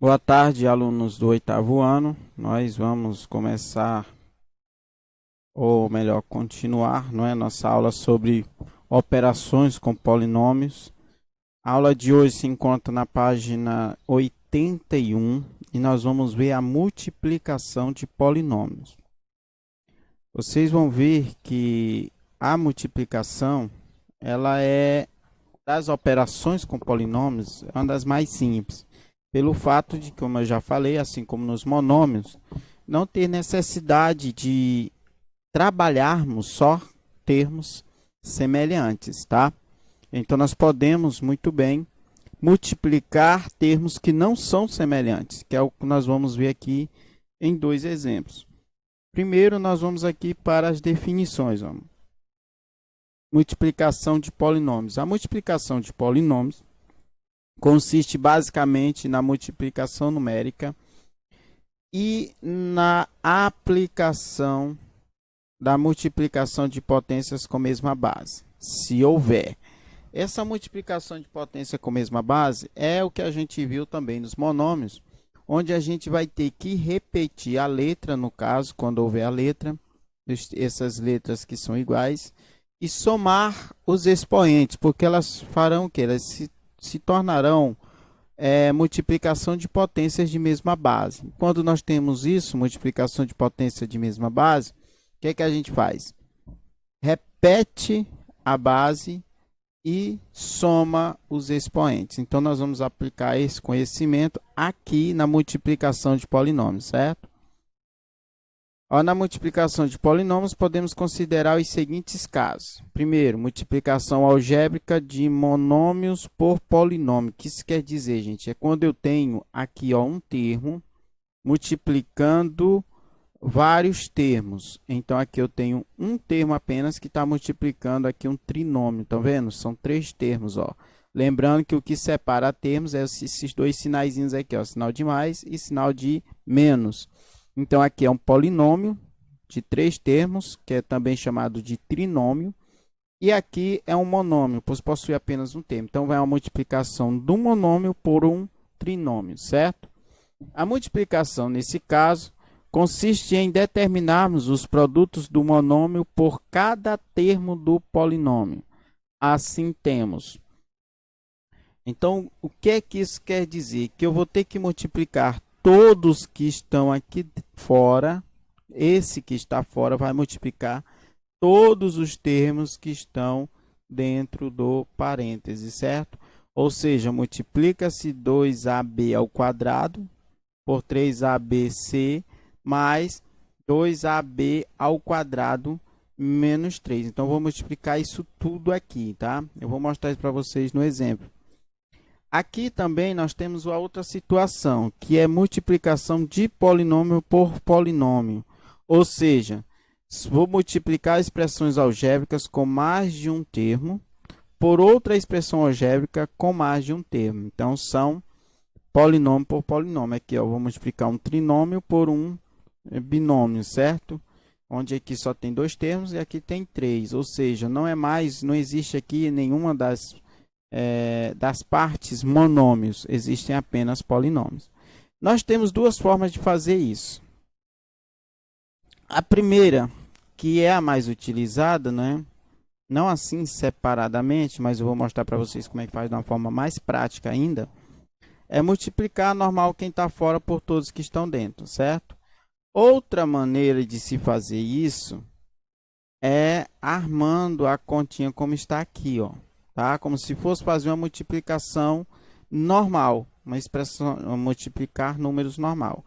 Boa tarde, alunos do oitavo ano. Nós vamos começar, ou melhor, continuar, não é, nossa aula sobre operações com polinômios. A aula de hoje se encontra na página 81 e nós vamos ver a multiplicação de polinômios. Vocês vão ver que a multiplicação, ela é das operações com polinômios, é uma das mais simples, pelo fato de, como eu já falei, assim como nos monômios, não ter necessidade de trabalharmos só termos semelhantes, tá? Então, nós podemos muito bem multiplicar termos que não são semelhantes, que é o que nós vamos ver aqui em dois exemplos. Primeiro, nós vamos aqui para as definições. Vamos. Multiplicação de polinômios. A multiplicação de polinômios consiste basicamente na multiplicação numérica e na aplicação da multiplicação de potências com mesma base, se houver. Essa multiplicação de potência com mesma base é o que a gente viu também nos monômios, onde a gente vai ter que repetir a letra, no caso, quando houver a letra, essas letras que são iguais, e somar os expoentes, porque elas farão o quê? Elas se tornarão multiplicação de potências de mesma base. Quando nós temos isso, multiplicação de potência de mesma base, o que é que a gente faz? Repete a base e soma os expoentes. Então, nós vamos aplicar esse conhecimento aqui na multiplicação de polinômios, certo? Na multiplicação de polinômios, podemos considerar os seguintes casos. Primeiro, multiplicação algébrica de monômios por polinômio. O que isso quer dizer, gente? É quando eu tenho aqui um termo multiplicando vários termos. Então, aqui eu tenho um termo apenas que está multiplicando aqui um trinômio. Estão vendo? São três termos. Lembrando que o que separa termos é esses dois sinaizinhos aqui, sinal de mais e sinal de menos. Então, aqui é um polinômio de três termos, que é também chamado de trinômio. E aqui é um monômio, pois possui apenas um termo. Então, vai uma multiplicação do monômio por um trinômio, certo? A multiplicação, nesse caso, consiste em determinarmos os produtos do monômio por cada termo do polinômio. Assim temos. Então, o que é que isso quer dizer? Que eu vou ter que multiplicar todos que estão aqui fora, esse que está fora vai multiplicar todos os termos que estão dentro do parêntese, certo? Ou seja, multiplica-se 2ab ao quadrado por 3abc mais 2ab ao quadrado menos 3. Então, vou multiplicar isso tudo aqui, tá? Eu vou mostrar isso para vocês no exemplo. Aqui também nós temos a outra situação, que é multiplicação de polinômio por polinômio. Ou seja, vou multiplicar expressões algébricas com mais de um termo por outra expressão algébrica com mais de um termo. Então, são polinômio por polinômio. Aqui, vou multiplicar um trinômio por um binômio, certo? Onde aqui só tem dois termos e aqui tem três. Ou seja, não existe aqui nenhuma das partes monômios, existem apenas polinômios. Nós temos duas formas de fazer isso. A primeira, que é a mais utilizada, né? Não assim separadamente, mas eu vou mostrar para vocês como é que faz de uma forma mais prática ainda, é multiplicar normal quem está fora por todos que estão dentro, certo? Outra maneira de se fazer isso é armando a continha como está aqui, tá? Como se fosse fazer uma multiplicação normal, uma expressão, multiplicar números normal.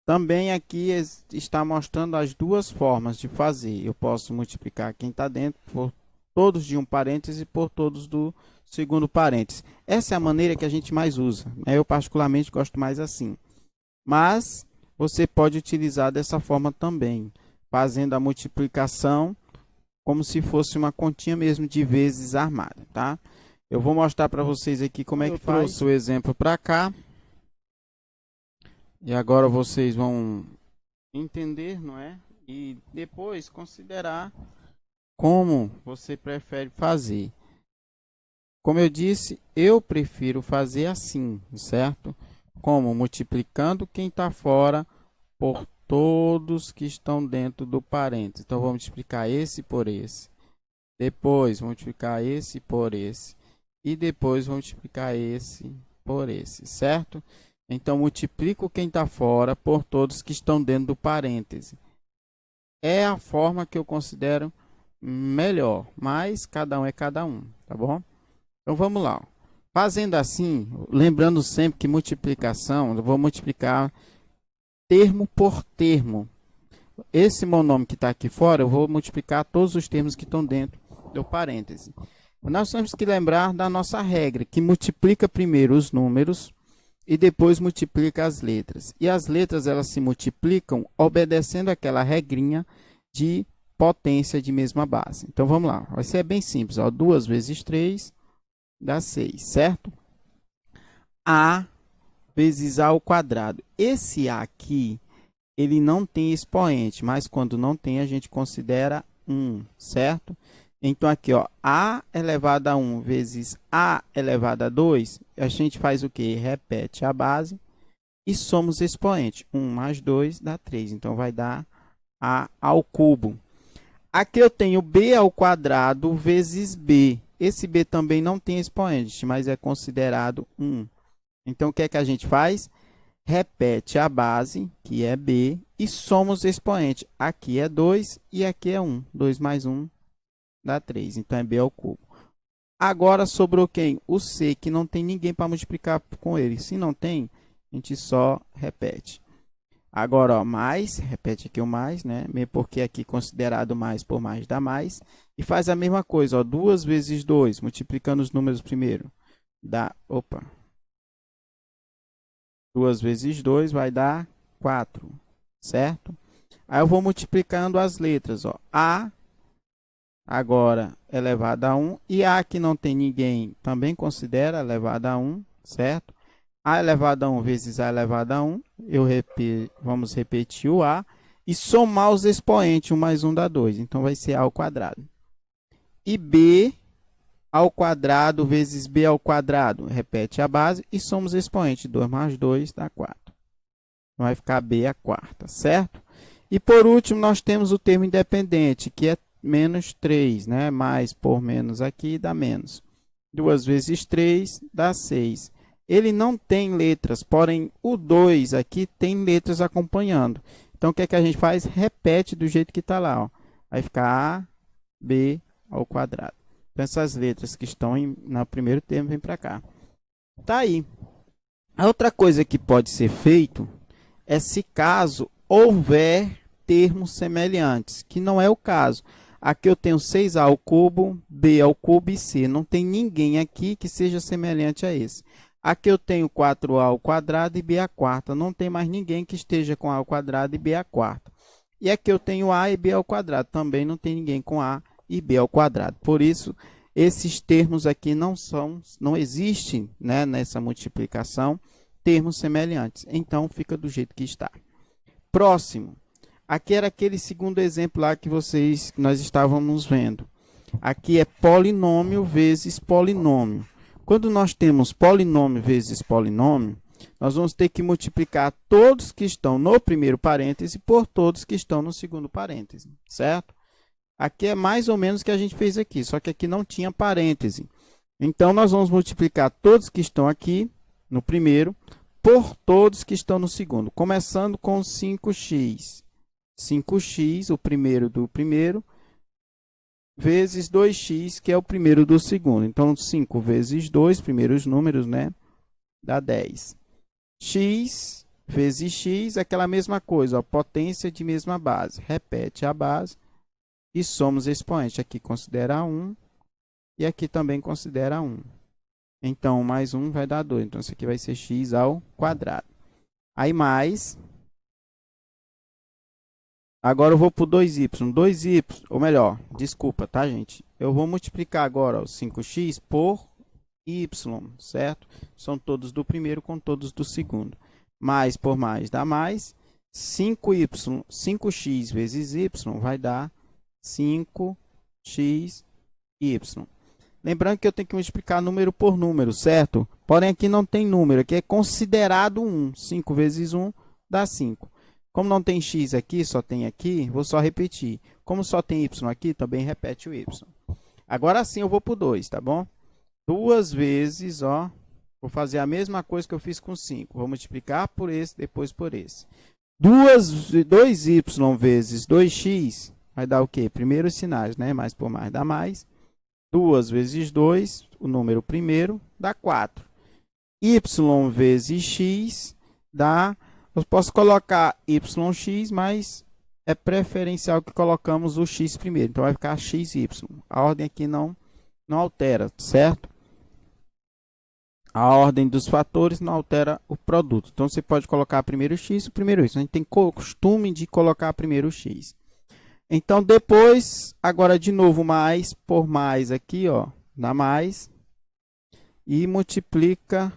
Também aqui está mostrando as duas formas de fazer. Eu posso multiplicar quem está dentro por todos de um parêntese e por todos do segundo parêntese. Essa é a maneira que a gente mais usa, né? Eu particularmente gosto mais assim. Mas você pode utilizar dessa forma também, fazendo a multiplicação como se fosse uma continha mesmo de vezes armada, tá? Eu vou mostrar para vocês aqui como é que faz. Eu trouxe o exemplo para cá. E agora vocês vão entender, não é? E depois considerar como você prefere fazer. Como eu disse, eu prefiro fazer assim, certo? Como? Multiplicando quem está fora por todos que estão dentro do parênteses. Então, vamos multiplicar esse por esse. Depois, vamos multiplicar esse por esse. E depois, vamos multiplicar esse por esse, certo? Então, multiplico quem está fora por todos que estão dentro do parêntese. É a forma que eu considero melhor, mas cada um é cada um, tá bom? Então, vamos lá. Fazendo assim, lembrando sempre que multiplicação, eu vou multiplicar termo por termo. Esse monômio que está aqui fora, eu vou multiplicar todos os termos que estão dentro do parêntese. Nós temos que lembrar da nossa regra, que multiplica primeiro os números e depois multiplica as letras. E as letras, elas se multiplicam obedecendo aquela regrinha de potência de mesma base. Então, vamos lá. Vai ser bem simples. 2 vezes 3 dá 6, certo? A vezes A ao quadrado. Esse A aqui, ele não tem expoente, mas quando não tem, a gente considera 1, certo? Então, aqui, ó, A elevado a 1 vezes A elevado a 2, a gente faz o quê? Repete a base e somos expoente. 1 mais 2 dá 3, então vai dar A ao cubo. Aqui eu tenho B ao quadrado vezes B. Esse B também não tem expoente, mas é considerado 1. Então, o que é que a gente faz? Repete a base, que é B, e somos expoente. Aqui é 2 e aqui é 1. 2 mais 1 dá 3. Então, é B ao cubo. Agora, sobrou quem? O C, que não tem ninguém para multiplicar com ele. Se não tem, a gente só repete. Agora, ó, mais, repete aqui o mais, né? Porque aqui considerado mais por mais dá mais. E faz a mesma coisa, ó, 2 vezes 2, multiplicando os números primeiro. Dá, 2 vezes 2 vai dar 4, certo? Aí eu vou multiplicando as letras, ó. A agora elevado a 1 e A que não tem ninguém também considera elevado a 1, certo? A elevado a 1 vezes A elevado a 1, vamos repetir o A e somar os expoentes, 1 mais 1 dá 2, então vai ser A ao quadrado. E B ao quadrado vezes B ao quadrado, repete a base e somos expoente, 2 mais 2 dá 4. Vai ficar B a quarta, certo? E por último, nós temos o termo independente, que é menos 3, né? Mais por menos aqui dá menos. 2 vezes 3 dá 6. Ele não tem letras, porém o 2 aqui tem letras acompanhando. Então, o que é que a gente faz? Repete do jeito que está lá, ó. Vai ficar A, B ao quadrado. Então, essas letras que estão no primeiro termo vêm para cá. Tá aí. A outra coisa que pode ser feito é se caso houver termos semelhantes, que não é o caso. Aqui eu tenho 6A ao cubo, B ao cubo e C. Não tem ninguém aqui que seja semelhante a esse. Aqui eu tenho 4A ao quadrado e B à quarta. Não tem mais ninguém que esteja com A ao quadrado e B à quarta. E aqui eu tenho A e B ao quadrado. Também não tem ninguém com A e B ao quadrado. Por isso, esses termos aqui não existem, né, nessa multiplicação, termos semelhantes. Então, fica do jeito que está. Próximo. Aqui era aquele segundo exemplo lá que nós estávamos vendo. Aqui é polinômio vezes polinômio. Quando nós temos polinômio vezes polinômio, nós vamos ter que multiplicar todos que estão no primeiro parêntese por todos que estão no segundo parêntese, certo? Aqui é mais ou menos o que a gente fez aqui, só que aqui não tinha parêntese. Então, nós vamos multiplicar todos que estão aqui no primeiro por todos que estão no segundo, começando com 5x. 5x, o primeiro do primeiro, vezes 2x, que é o primeiro do segundo. Então, 5 vezes 2, primeiros números, né? Dá 10. X vezes x, aquela mesma coisa, ó, potência de mesma base. Repete a base e somos expoente. Aqui considera 1 e aqui também considera 1. Então, mais 1 vai dar 2. Então, isso aqui vai ser x ao quadrado. Aí, mais... Agora eu vou para o 2y. 2y, ou melhor, desculpa, tá, gente? Eu vou multiplicar agora o 5x por y, certo? São todos do primeiro com todos do segundo. Mais por mais dá mais. 5x vezes y vai dar 5xy. Lembrando que eu tenho que multiplicar número por número, certo? Porém, aqui não tem número, aqui é considerado 1. 5 vezes 1 dá 5. Como não tem x aqui, só tem aqui, vou só repetir. Como só tem y aqui, também repete o y. Agora sim eu vou para o 2, tá bom? 2 vezes, ó, vou fazer a mesma coisa que eu fiz com 5. Vou multiplicar por esse, depois por esse. 2y vezes 2x vai dar o quê? Primeiro os sinais, né? Mais por mais dá mais. 2 vezes 2, o número primeiro, dá 4. Y vezes x dá... Eu posso colocar yx, mas é preferencial que colocamos o x primeiro. Então, vai ficar xy. A ordem aqui não altera, certo? A ordem dos fatores não altera o produto. Então, você pode colocar primeiro x e primeiro y. A gente tem costume de colocar primeiro x. Então, depois, agora de novo, mais por mais aqui, ó, dá mais. E multiplica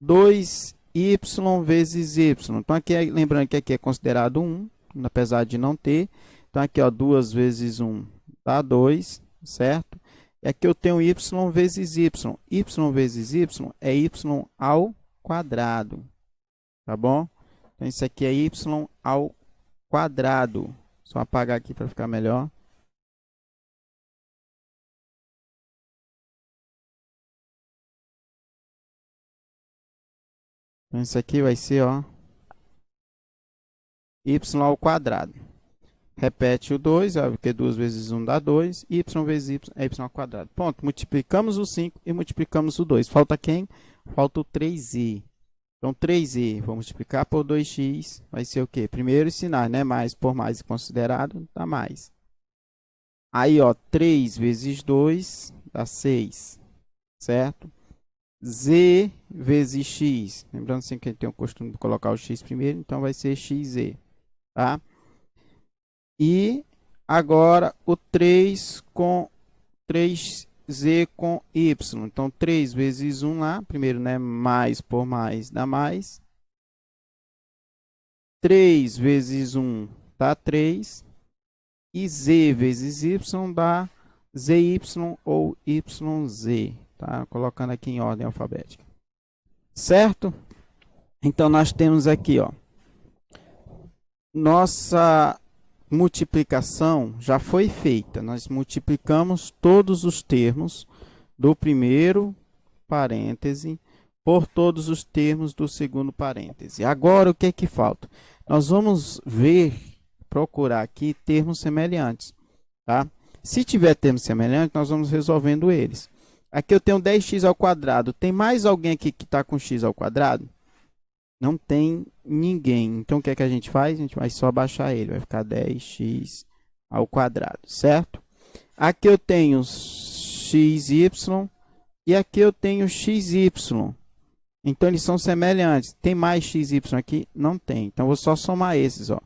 2y vezes y. Então, aqui, lembrando que aqui é considerado 1, apesar de não ter. Então, aqui, ó, 2 vezes 1 dá 2, certo? E aqui eu tenho y vezes y. Y vezes y é y ao quadrado, tá bom? Então, isso aqui é y ao quadrado. Só apagar aqui para ficar melhor. Então, isso aqui vai ser, ó, y ao quadrado. Repete o 2, porque 2 vezes 1 dá 2. Y vezes y é y ao quadrado. Pronto, multiplicamos o 5 e multiplicamos o 2. Falta quem? Falta o 3i. Então, 3i, vou multiplicar por 2x, vai ser o quê? Primeiro os sinais, né? Mais por mais considerado, dá mais. Aí, ó, 3 vezes 2 dá 6, certo? Z vezes x. Lembrando sempre que a gente tem o costume de colocar o x primeiro, então vai ser xz, tá? E agora o 3 com 3z com y. Então, 3 vezes 1 lá, primeiro, né? Mais por mais dá mais. 3 vezes 1 dá 3. E z vezes y dá zy ou yz. Tá? Colocando aqui em ordem alfabética. Certo? Então, nós temos aqui, ó, nossa multiplicação já foi feita. Nós multiplicamos todos os termos do primeiro parêntese por todos os termos do segundo parêntese. Agora, o que é que falta? Nós vamos procurar aqui termos semelhantes, tá? Se tiver termos semelhantes, nós vamos resolvendo eles. Aqui eu tenho 10x ao quadrado. Tem mais alguém aqui que está com x ao quadrado? Não tem ninguém. Então, o que é que a gente faz? A gente vai só baixar ele. Vai ficar 10x ao quadrado, certo? Aqui eu tenho xy e aqui eu tenho xy. Então, eles são semelhantes. Tem mais xy aqui? Não tem. Então, vou só somar esses, ó.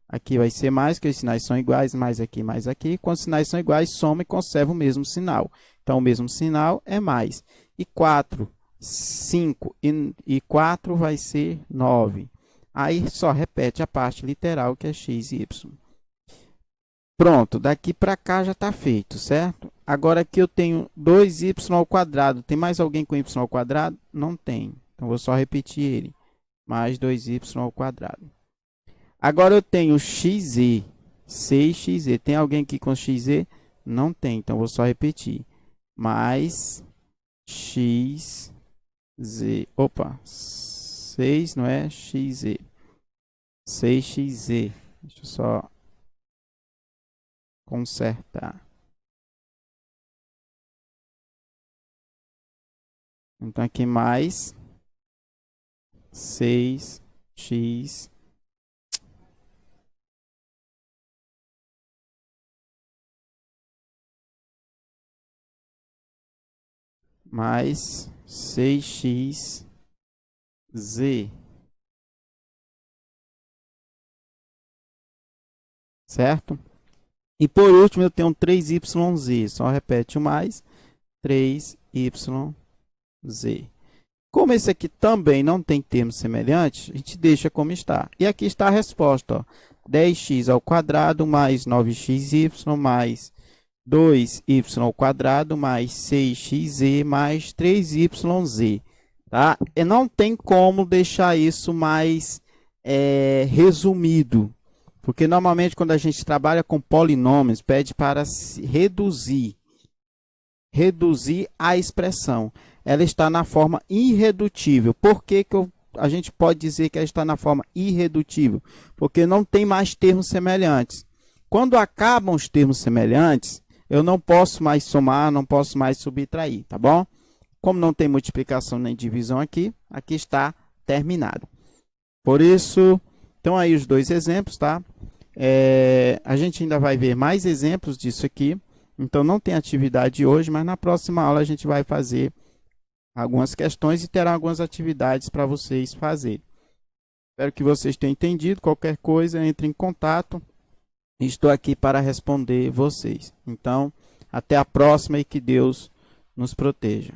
Aqui vai ser mais, porque os sinais são iguais, mais aqui, mais aqui. Quando os sinais são iguais, soma e conserva o mesmo sinal. Então, o mesmo sinal é mais. E 4, 5 e 4 vai ser 9. Aí, só repete a parte literal, que é x e y. Pronto, daqui para cá já está feito, certo? Agora, aqui eu tenho 2y ao quadrado. Tem mais alguém com y ao quadrado? Não tem. Então, vou só repetir ele. Mais 2y ao quadrado. Agora, eu tenho xz, 6xz. Tem alguém aqui com xz? Não tem, então vou só repetir. Mais xz. Opa, 6 não é xz. 6xz. Deixa eu só consertar. Então, aqui mais 6x. Mais 6xz. Certo? E por último, eu tenho 3yz. Só repete o mais. 3yz. Como esse aqui também não tem termos semelhantes, a gente deixa como está. E aqui está a resposta, ó. 10x ao quadrado mais 9xy mais 2y² mais 6xz mais 3yz. Tá? E não tem como deixar isso mais resumido, porque normalmente quando a gente trabalha com polinômios, pede para se reduzir a expressão. Ela está na forma irredutível. Por que a gente pode dizer que ela está na forma irredutível? Porque não tem mais termos semelhantes. Quando acabam os termos semelhantes, eu não posso mais somar, não posso mais subtrair, tá bom? Como não tem multiplicação nem divisão aqui, aqui está terminado. Por isso, então aí os dois exemplos, tá? A gente ainda vai ver mais exemplos disso aqui. Então, não tem atividade hoje, mas na próxima aula a gente vai fazer algumas questões e terá algumas atividades para vocês fazerem. Espero que vocês tenham entendido. Qualquer coisa, entre em contato. Estou aqui para responder vocês. Então, até a próxima e que Deus nos proteja.